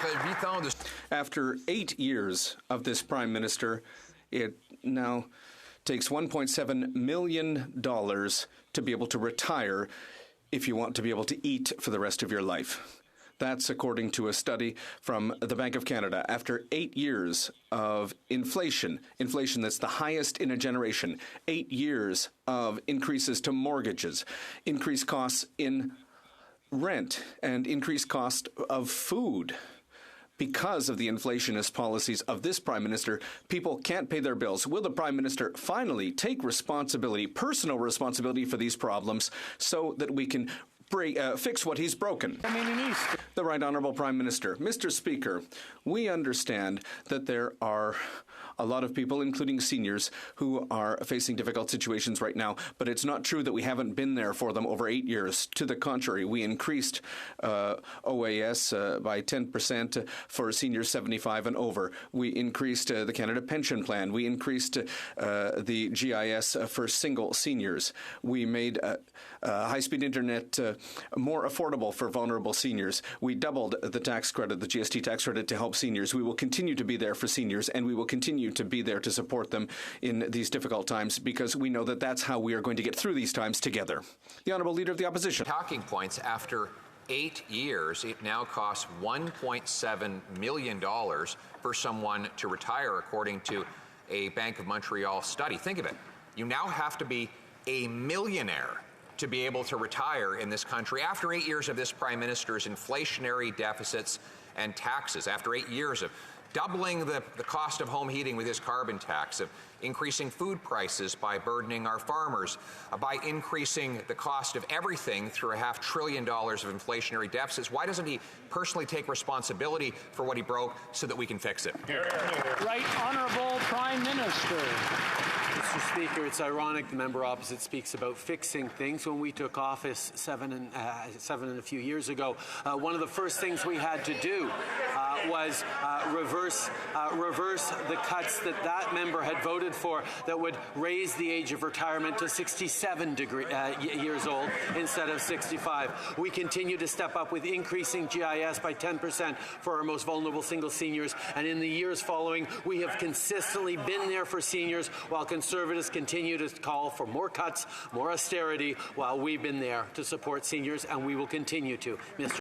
après 8 ans de... After 8 years of this Prime Minister, it now takes $1.7 million to be able to retire if you want to be able to eat for the rest of your life. That's according to a study from the Bank of Canada. After 8 years of inflation that's the highest in a generation, 8 years of increases to mortgages, increased costs in rent, and increased cost of food. Because of the inflationist policies of this Prime Minister, people can't pay their bills. Will the Prime Minister finally take responsibility, personal responsibility for these problems so that we can fix what he's broken? The Right Honourable Prime Minister. Mr. Speaker, we understand that there are a lot of people, including seniors, who are facing difficult situations right now, but it's not true that we haven't been there for them over 8 years. To the contrary, we increased OAS by 10% for seniors 75 and over. We increased the Canada Pension Plan. We increased the GIS for single seniors. We made high-speed internet more affordable for vulnerable seniors. We doubled the tax credit, the GST tax credit, to help seniors. We will continue to be there for seniors, and we will continue to be there to support them in these difficult times, because we know that that's how we are going to get through these times together. The Honourable Leader of the Opposition. Talking points: after 8 years, it now costs $1.7 million for someone to retire, according to a Bank of Montreal study. Think of it. You now have to be a millionaire to be able to retire in this country after 8 years of this Prime Minister's inflationary deficits and taxes, after 8 years of doubling the cost of home heating with his carbon tax, of increasing food prices by burdening our farmers, by increasing the cost of everything through $500 billion of inflationary deficits. Why doesn't he personally take responsibility for what he broke so that we can fix it? Right Honourable Prime Minister. Mr. Speaker, it's ironic the member opposite speaks about fixing things. When we took office seven and a few years ago, one of the first things we had to do was reverse the cuts that member had voted for that would raise the age of retirement to 67 years old instead of 65. We continue to step up with increasing GIS by 10% for our most vulnerable single seniors, and in the years following, we have consistently been there for seniors, while Conservatives continue to call for more cuts, more austerity, while we've been there to support seniors, and we will continue to. Mr.